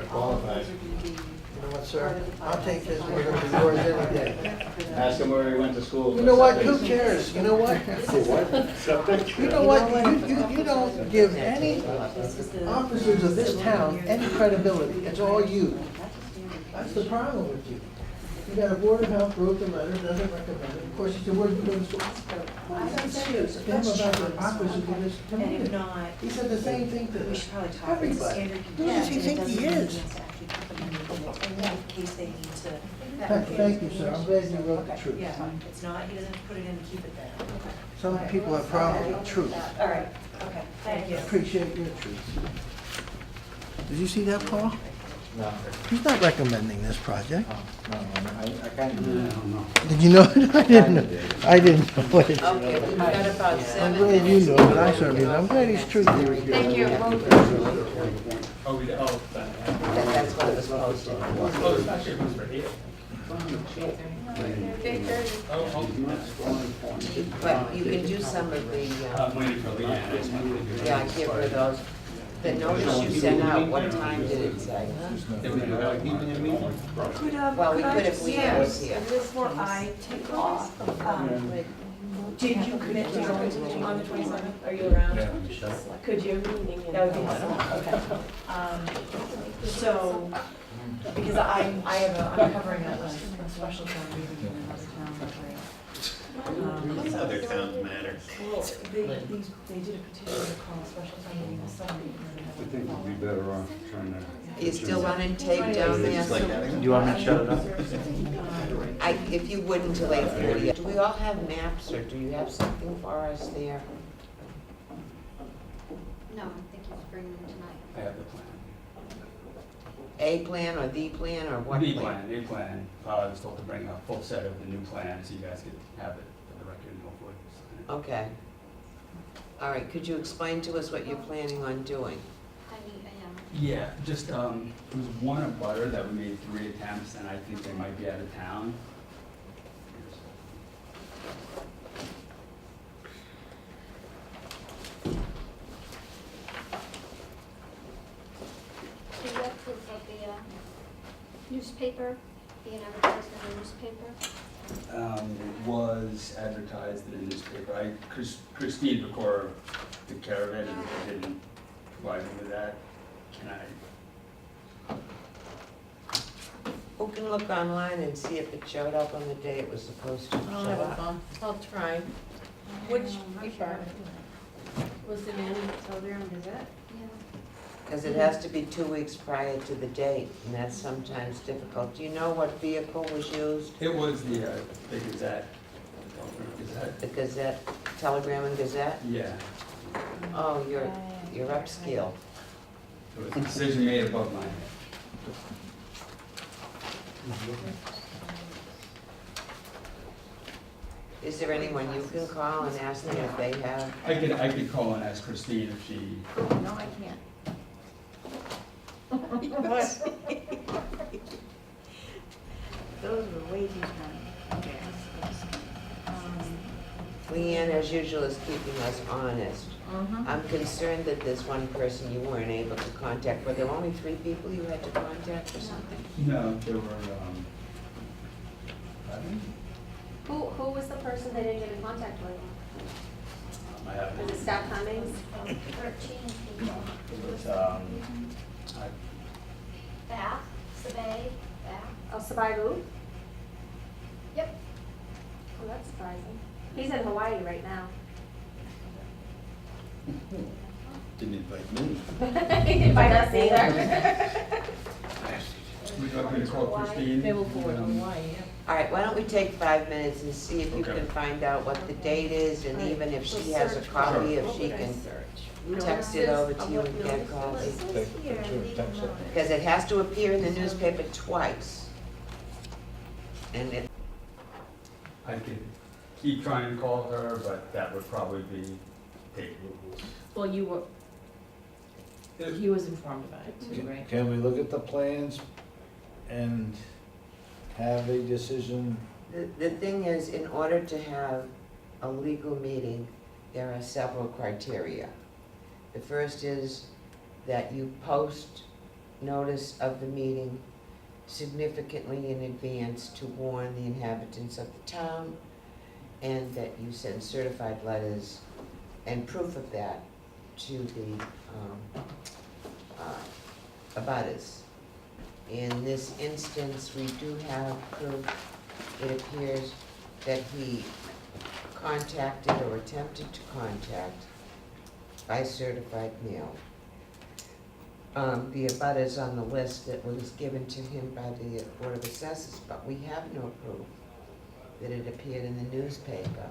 Qualified. You know what, sir? I'll take this, we're gonna be yours any day. Ask him where he went to school. You know what, who cares, you know what? You know what, you don't give any officers of this town any credibility, it's all you. That's the problem with you. You got a Board of Health wrote the letter, doesn't recommend it, of course, he said, where are you going to school? I said to him about the officers of this And if community. not, He said the same thing to we should probably talk about everybody. standard Who does he think he is? In case they need to. Thank you, sir, I'm glad you wrote the truth. Yeah, it's not, he doesn't put it in and keep it there. Some people have problems with truth. All right, okay, thank you. Appreciate your truth. Did you see that, Paul? No. He's not recommending this project. No, I kind of. Did you know it? I didn't know. I didn't know it. Okay, we've got about I'm 7 glad you minutes. know, but I certainly don't. I'm glad he's truthful. Thank you. Oh, we, oh, That's what it was posted for. oh, it's actually supposed for 8. But you can do some of the, Waiting for Leanne. yeah, give her those. The notice you sent out, what time did it say? Did we do a housekeeping meeting? Well, we could if we was here. Before I take off, did you commit to going to the meeting on the 27th? Are you around? Could you? That would be helpful, okay. So, because I'm covering a special town meeting in another town that way. Other towns matter. Well, they did a petition to call a special town meeting this summer. I think we'd be better off trying to. Are you still running tape down there? Just like having. Do you want me to shut it up? If you would until 8:30. Do we all have maps, or do you have something for us there? No, I think he's bringing them tonight. I have the plan. A plan or the plan or what plan? The plan. I was told to bring a full set of the new plan so you guys could have it for the record and hopefully sign it. Okay. All right, could you explain to us what you're planning on doing? Yeah, just, there was one abutter that we made 3 attempts and I think they might be out of town. newspaper, being advertised in the newspaper? It was advertised in the newspaper. Christine Pecora took care of it and didn't provide me with that. Can I? Who can look online and see if it showed up on the day it was supposed to I'll show have a up? phone, I'll try. Which paper? Was it in Telegram Gazette? Because it has to be 2 weeks prior to the date, and that's sometimes difficult. Do you know what vehicle was used? It was the Gazette. The Gazette, Telegram and Gazette? Yeah. Oh, you're upscale. It was a decision made above my head. Is there anyone you can call and ask them if they have? I could call and ask Christine if she. No, I can't. Those were way too tiny. Okay. Leanne, as usual, is keeping us honest. Mhm. I'm concerned that there's one person you weren't able to contact. Were there only 3 people you had to contact or something? No, there were, I think, Who was the person they didn't get in contact with? I have. Was it Scott Cummings? 13 people. It was, Bath, Sabay, Bath. Oh, Sabaibu? Yep. Oh, that's surprising. He's in Hawaii right now. Didn't invite me. He didn't invite us either. would you like me to call Christine? They will forward to Hawaii, yeah. All right, why don't we take 5 minutes and see if you Okay. can find out what the date is, and even if she has a copy, if she can text it over to you and get a copy. Take a picture and text it. Because it has to appear in the newspaper twice. And it, I could keep trying to call her, but that would probably be paid. Well, you were, he was informed about it too, right? Can we look at the plans and have a decision? the thing is, in order to have a legal meeting, there are several criteria. The first is that you post notice of the meeting significantly in advance to warn the inhabitants of the town, and that you send certified letters and proof of that to the abutters. In this instance, we do have proof, it appears, that he contacted or attempted to contact by certified mail the abutters on the list that was given to him by the Board of Assessors, but we have no proof that it appeared in the newspaper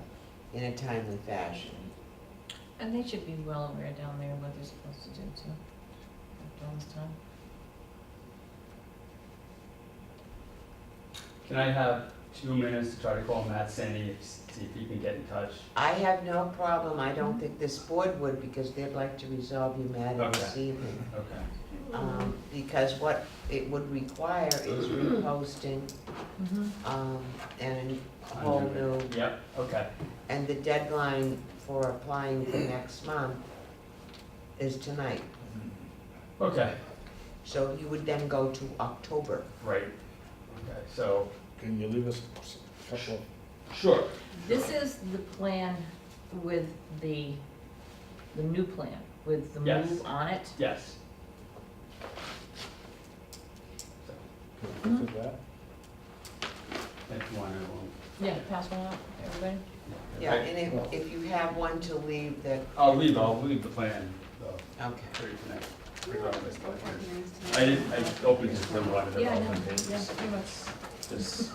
in a timely fashion. And they should be well aware down there what they're supposed to do too, after all this time. Can I have 2 minutes to try to call Matt Senni, see if he can get in touch? I have no problem, I don't think this board would, because they'd like to resolve your matter this Okay. evening. Okay. Because what it would require is reposting, Mm-hmm. and a whole new, Yep, okay. and the deadline for applying for next month is tonight. Okay, So you would then go to October. right. Okay, so, Can you leave us a couple of sure. This is the plan with the new plan, with the Yes. move on it. Yes. look at that? If you want to, Yeah, pass one out, everybody. Yeah, and if you have one to leave that, I'll leave the plan, though, okay. for you tonight, regardless. I opened just the one of the Yeah, I know, relevant pages. yeah, pretty much. This,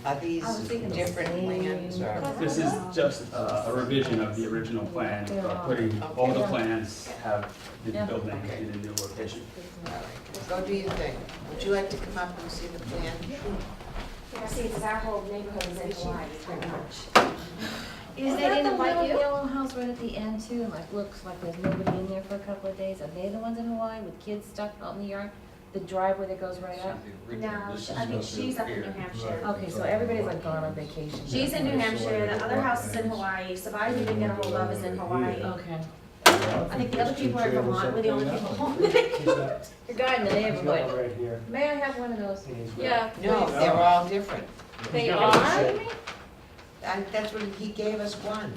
Are these I was thinking the different same. plans or? this is just a revision of the original plan, putting all the plans have the Yeah. building in a new location. Go do your thing. Would you like to come up and see the plan? Yeah, see, because our whole neighborhood is in Hawaii, pretty much. Is They that didn't the invite little you? yellow house right at the end too? Like, looks like there's nobody in there for a couple of days. Are they the ones in Hawaii with kids stuck out in the yard? The driveway that goes right up? No, I think she's up in New Hampshire. Okay, so everybody's like gone on vacation. She's in New Hampshire, the other house is in Hawaii, Sabaibu didn't get a hold of is in Hawaii. Okay. And I think the other people are in Vermont, we're the only people home. The guy in the neighborhood. Right here. May I have one of those? And he's got- Yeah. No, they're all different. They He's got are? like a set. That's what, he gave us one.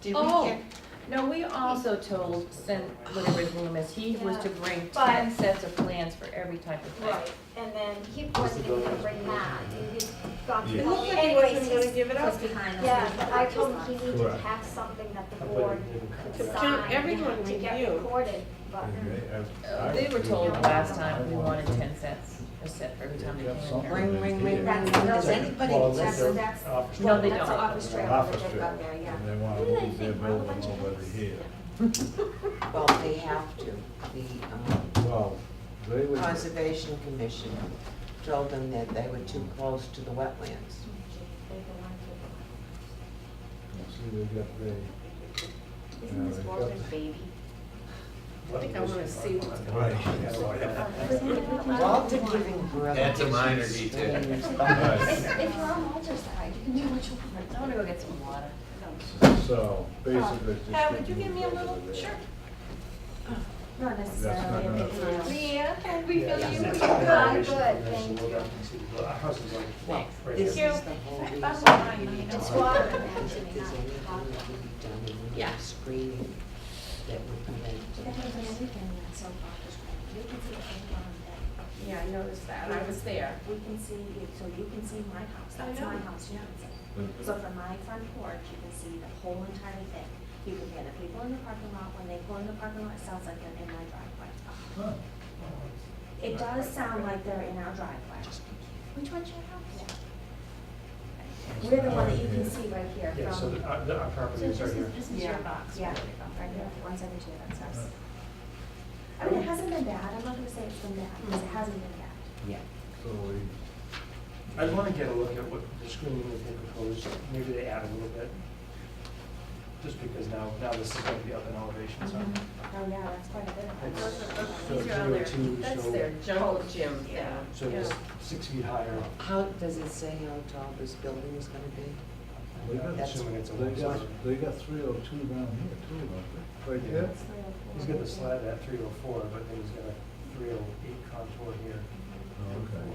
Did we Oh. get? No, we also told, send whatever his room is, he was to bring But- 10 sets of plans for every type of thing. Right, and then he wasn't even gonna bring that, and he'd gone through. It looked like he Anyways, wasn't gonna he's- give it up. behind us. Yeah, but I told him he needed to Correct. have something that the I put board it in could the- sign everyone to get reviewed. recorded, but. They were told last time we wanted 10 sets, a set for every time they came in here. Ring, ring, ring, That's ring. Does the- anybody Well, That's, listen? that's, Office No, they that's don't. the office trailer that Office they've got there, yeah. And they want to What do they move their think? Why a building bunch of over houses? here. Well, they have to. Well, they The would, Conservation Commission told them that they were too close to the wetlands. see, they got the, Isn't this they got Walter's the- baby? I think I wanna see what's going Right. Walter giving Gorilla. That's a minor is detail. strange. If you're on Walter's side, you can do what you want. I wanna go get some water. So, basically, it's just. Would you give me a little? Sure. Not necessarily a big deal. Leah, can we Yeah, fill you? it's Good. a combination Good, for this, thank so we'll you. definitely see the house is like Well, right this is here. the whole reason That's we fine. need to It's talk water, about if actually, there's not anything hot. that can be done in the Yeah. screening that would prevent. That was everything that's so far. We can see the whole lawn there. Yeah, I noticed that, I was there. We can see, so you can see my house, I that's know. my house, you can see. So from my front porch, you can see the whole entire thing. You can hear the people in the parking lot, when they pull in the parking lot, it sounds like they're in my driveway. It does sound like they're in our driveway. Which one's your house? We're the one that you can see right here Yeah, so from. our property is right here. This is your Yeah. box, yeah, right here, 172, that's us. I mean, it hasn't been bad, I'm not gonna say it's been bad, because it hasn't been bad. So we, I'd want to get a look at what the screening that they proposed, maybe they add a little bit. Just because now this is going to be up in elevation, so. Oh, yeah, that's quite a bit of. So These are all their, 302, that's so- their jungle gym thing. Yeah. So it's 6 feet higher. How, does it say how tall this building is gonna be? they I'm got, assuming it's a they one got, story. they got 302 down here too, don't they? Right there? He's got the slab at 304, but then he's got a 308 contour here. Oh, okay.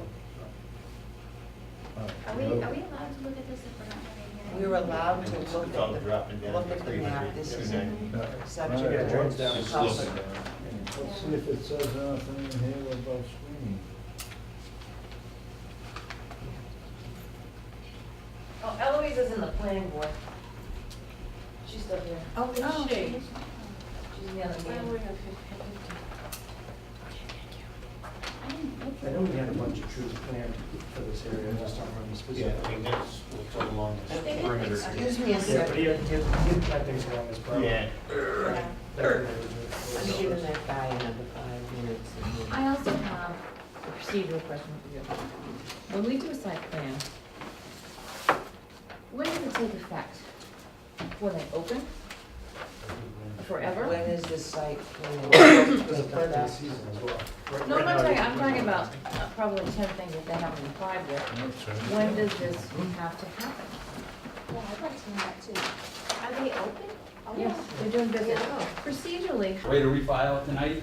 Are we allowed to look at this if we're not having a We were allowed to look It's all at dropping the, down look to at the map, this is 300. subject Yeah, it drains to down. It's public. sloping down. Let's see if it says anything in here about screening. Oh, Eloise is in the planning board. She's still here. Oh, is Oh, she? She's in the other meeting. I didn't look I at know we had a bunch of trees planned for this area, I just don't remember Yeah, specifically. I mean, that's what's along this They did perimeter. fix it. Excuse me a Yeah, but second, he had planned things along this property. Yeah. yeah, That I'm giving that guy another 5 minutes. and then- I also have a procedural question for you. When we do a site plan, when does it take effect? When they open? Forever? When is the site plan? It's a part of the season as well. Right- No, I'm right not now, talking, I'm talking about probably 10 things that they haven't applied yet. When does this have to happen? Yeah, I'd like to know that too. Are they open? Oh, Yes, they're doing business. Procedurally, Way to refile tonight?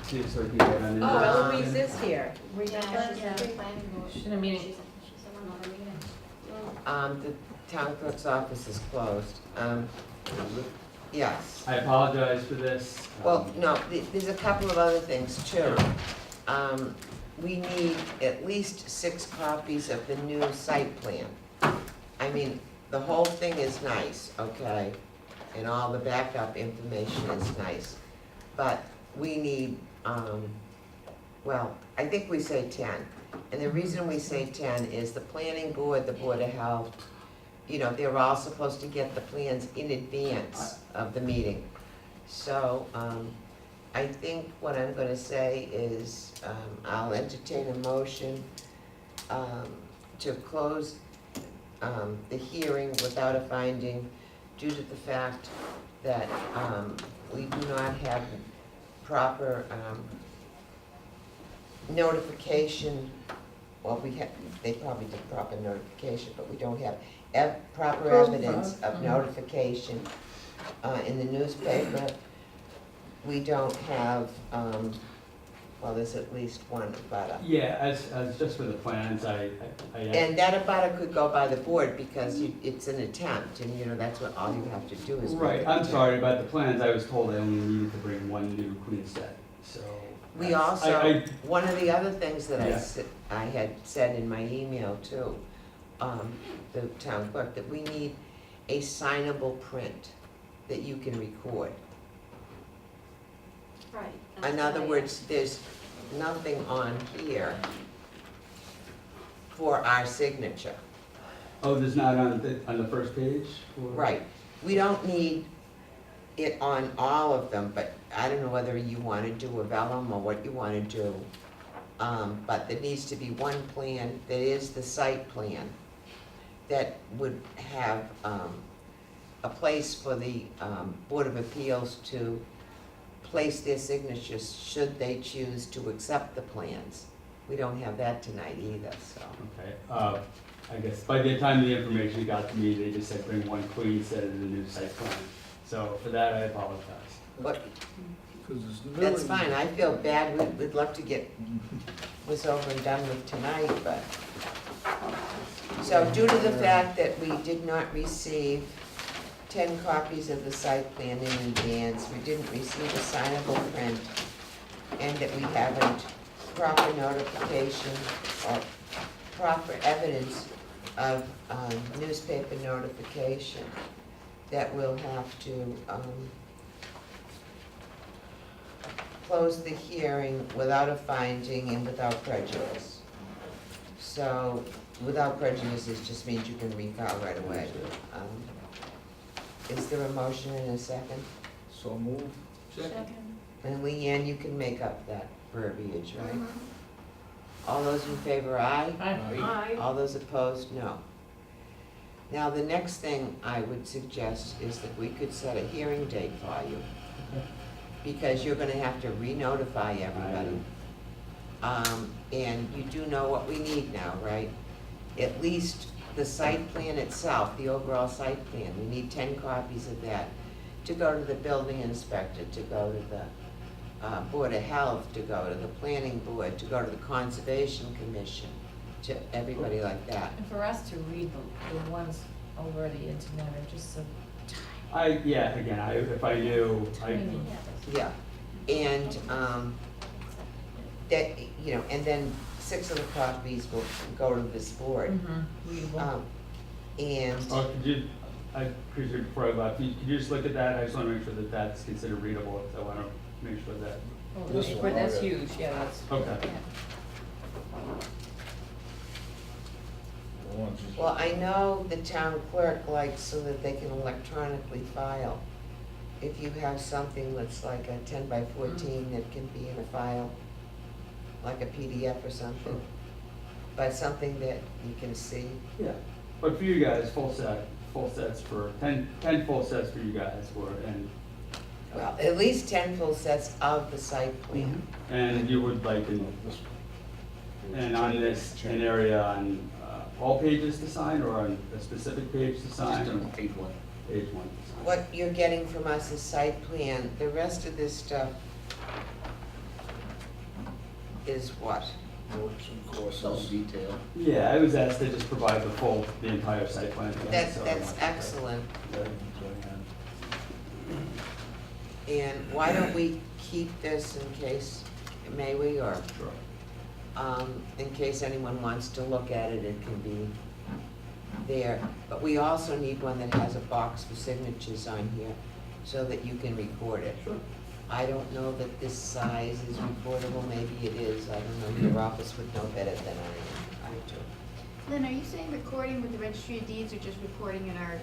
See if so we can get on oh, into- Eloise is here. Yeah, she's at the planning board. She's in a meeting. She's in one of the meetings. The town clerk's office is closed. Yes. I apologize for this. Well, no, there's a couple of other things too. We need at least 6 copies of the new site plan. I mean, the whole thing is nice, okay? And all the backup information is nice. But we need, well, I think we say 10. And the reason we say 10 is the planning board, the Board of Health, you know, they're all supposed to get the plans in advance of the meeting. So, I think what I'm gonna say is, I'll entertain a motion, to close, the hearing without a finding due to the fact that, we do not have proper, notification. Well, they probably did proper notification, but we don't have proper evidence of notification, in the newspaper we don't have, well, there's at least one abutter. Yeah, as just for the plans, I And that abutter could go by the board because it's an attempt, and you know, that's what, all you have to do is. make right, an I'm attempt. sorry, about the plans, I was told I only needed to bring one new queen set, so. We that's- also, one of the other things that Yeah. I had said in my email to, the town clerk, that we need a signable print that you can record. Right. In other words, there's nothing on here for our signature. Oh, there's not on the first page? or- Right, we don't need it on all of them, but I don't know whether you wanna do a vellum or what you wanna do. But there needs to be one plan that is the site plan that would have, a place for the, Board of Appeals to place their signatures should they choose to accept the plans. We don't have that tonight either, so. Okay, I guess by the time the information got to me, they just said bring one queen set of the new site plan. So for that, I apologize. But Because it's that's really- fine, I feel bad, we'd love to get this over and done with tonight, but. So due to the fact that we did not receive 10 copies of the site plan in advance, we didn't receive a signable print, and that we haven't proper notification or proper evidence of newspaper notification, that we'll have to close the hearing without a finding and without prejudice. So, without prejudice, it just means you can refile right away. Is there a motion and a second? So move. And Leanne, you can make up that verbiage, right? Mhm. All those in favor, aye? Aye. All those opposed, no. Now, the next thing I would suggest is that we could set a hearing date for you, because you're gonna have to re-notify everybody. And you do know what we need now, right? At least the site plan itself, the overall site plan, we need 10 copies of that to go to the building inspector, to go to the Board of Health, to go to the planning board, to go to the Conservation Commission, to everybody like that. And for us to read the ones over the internet are just so If I knew, tiny. Yeah, and, that, you know, and then 6 of the copies will go to this board. Readable. And, oh, could you, I appreciate before I left, could you just look at that? I just want to make sure that that's considered readable, so I want to make sure that, Oh, This the one, paper, that's okay. huge, yeah, that's. okay. The ones you- well, I know the town clerk likes so that they can electronically file. If you have something that's like a 10 by 14 that can be in a file, like a PDF or something, but something that you can see. Yeah, but for you guys, full sets for, 10 full sets for you guys, and, Well, at least 10 full sets of the site plan. and you would like, This- and on this, an area on all pages to sign, or on a specific page to sign? Just on page one. Page one to sign. What you're getting from us is site plan, the rest of this stuff is what? Notes and It's all courses. detail. Yeah, I was asked to just provide the entire site plan. again, That's, so I that's wanted to- excellent, So, yeah. and why don't we keep this in case, may we, or, Sure. in case anyone wants to look at it, it can be there. But we also need one that has a box for signatures on here, so that you can record it. Sure. I don't know that this size is recordable, maybe it is, I don't know, your office would know better than I do. Lynn, are you saying recording with the registry of deeds or just recording in our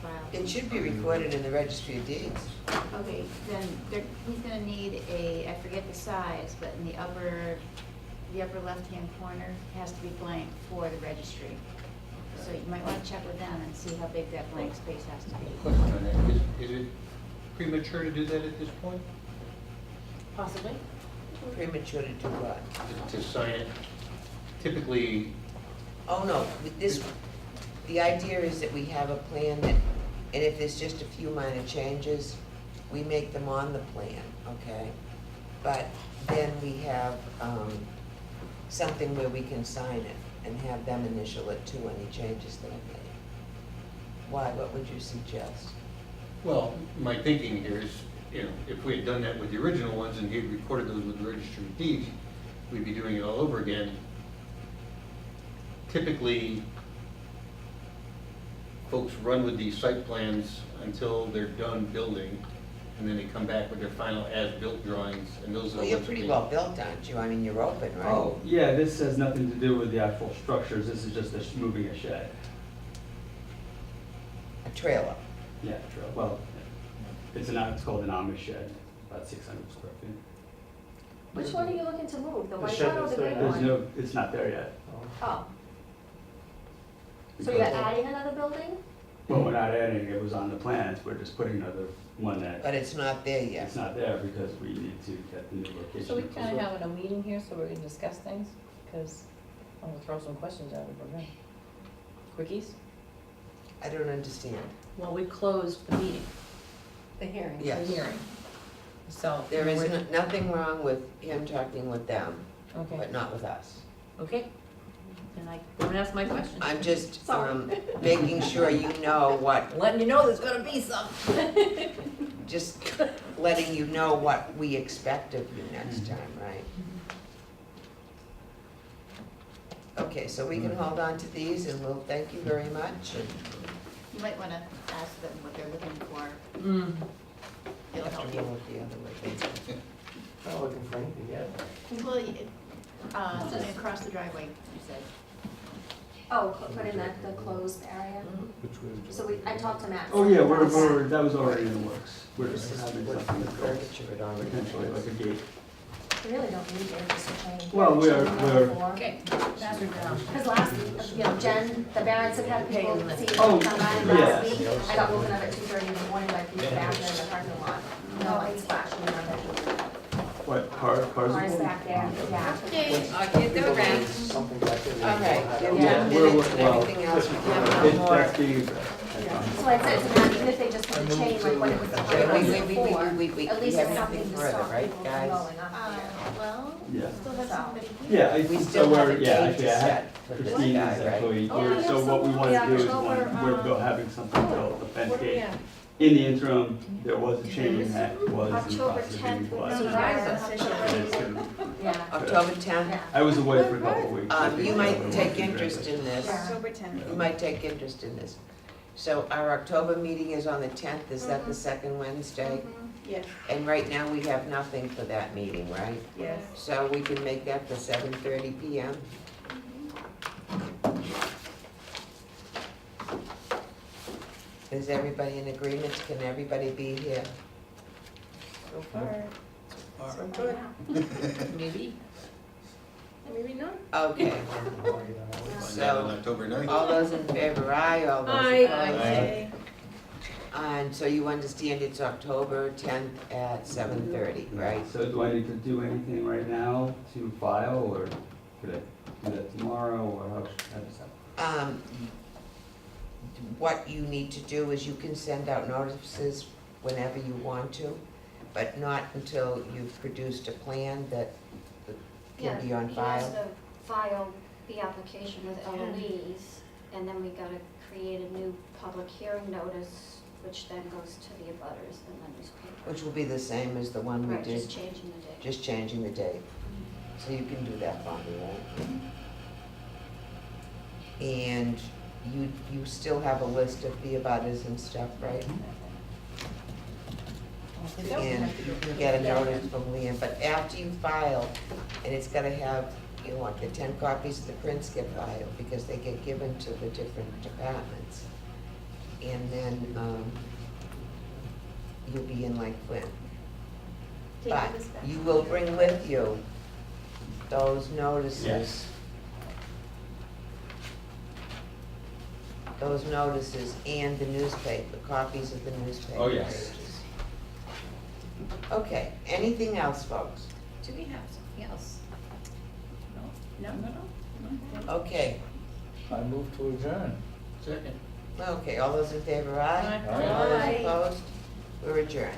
file? It should be recorded in the registry of deeds. Okay, then he's gonna need I forget the size, but in the upper left-hand corner, it has to be blank for the registry. So you might wanna check with them and see how big that blank space has to be. Question on that, is it premature to do that at this point? Possibly. Premature to do what? To sign it? Typically, Oh, no, with this, the idea is that we have a plan that, and if there's just a few minor changes, we make them on the plan, okay? But then we have, something where we can sign it and have them initial it to any changes that are made. Why, what would you suggest? Well, my thinking here is, you know, if we had done that with the original ones and he had recorded those with the registry of deeds, we'd be doing it all over again. Typically, folks run with these site plans until they're done building, and then they come back with their final as-built drawings, and those are Well, the you're ones that pretty they- well built, aren't you? I mean, you're open, right? Oh, yeah, this has nothing to do with the actual structures, this is just a moving a shed. A trailer. Yeah, true, well, it's called an Amish shed, about 600 square feet. Which one are you looking to move, the The white shed one or that's the green there There's one? no, it's not there yet. Oh, so you're adding another building? Well, we're not adding, it was on the plans, we're just putting another one But that, it's not there yet. it's not there because we need to get the new location. So we kind of having a meeting here so we can discuss things, because I'm gonna throw some questions out if we're going. Quickies? I don't understand. Well, we closed the meeting, The hearing. the Yes. hearing. So. There is we're- nothing wrong with him talking with them, Okay, but not with us. okay. And I don't ask my question. I'm just, Sorry. making sure you know what, Letting you know there's gonna be some. just letting you know what we expect of you next time, right? Okay, so we can hold on to these and we'll thank you very much. You might wanna ask them what they're looking for. Mm. It'll help Have to you. look the other way. Not looking for anything yet. Well, something across the driveway, you said. Oh, put in the closed area? So I talked to Matt. Oh, yeah, about that. that was already in the works. We're This just is having what something the that goes furniture had already. potentially like a gate. We really don't need it, just to change. Well, we're- Okay, pass it down. Because last, Jen, the Barretts have had people see it Oh, come by yeah. last week. I got woken up at 2:30 in the morning by people back there in the parking lot. No lights flashing around there. What, cars? Cars back there, yeah. Okay, I'll get them back. Something back there. All right, give Yeah, them we're- minutes and well, everything else, we have no more. That's being, So I said to Matt, even if they just put the chain like what it was Wait, before, we at have least it's something nothing to further, stop right, people from guys? going up there. Well, yeah. still have somebody Yeah, I We think still so, have we're, a yeah, date actually, I to had set for this Christine guy, is right? actually, Oh, yeah, so what we so wanna do is October, we're having something built, the fence What are we gate. at? In the interim, there was a change that was in the October process of being 10th, applied. so Surprise that's us. official. Yeah. October tenth? Yeah. I was away for a couple of weeks. I think You so might everyone take can interest drink in this. Yeah. October 10th. You might take interest in this. So our October meeting is on the tenth, is that the second Wednesday? Yes, And right now, we have nothing for that meeting, right? yes. So we can make that for 7:30 PM. Is everybody in agreement? Can everybody be here? So far, so good. Maybe. Maybe not. Okay, Find that on so October 9th. all those in favor, aye, all those Aye. opposed? Aye. And so you understand it's October 10th at 7:30, right? So do I need to do anything right now to file, or could I do that tomorrow, or how does that? What you need to do is you can send out notices whenever you want to, but not until you've produced a plan that can be on He has file. to file the application with Eloise, and then we gotta create a new public hearing notice, which then goes to the abutters and the newspaper. Which will be the same as the one we Right, did, just changing the date. just changing the date. So you can do that for me, right? And you still have a list of the abutters and stuff, right? And you can get a notice from Liam, but after you file, and it's gotta have, you know, like the 10 copies of the prints get filed, because they get given to the different departments. And then, you'll be in like Flint. Take But this back. you will bring with you those notices. Yes. Those notices and the newspaper, copies of the newspaper. Oh, yes. pages. Okay, anything else, folks? Do we have something else? No. Okay, I move to adjourn. Second. okay, all those in favor, aye? Aye. All those Aye. opposed? We're adjourned.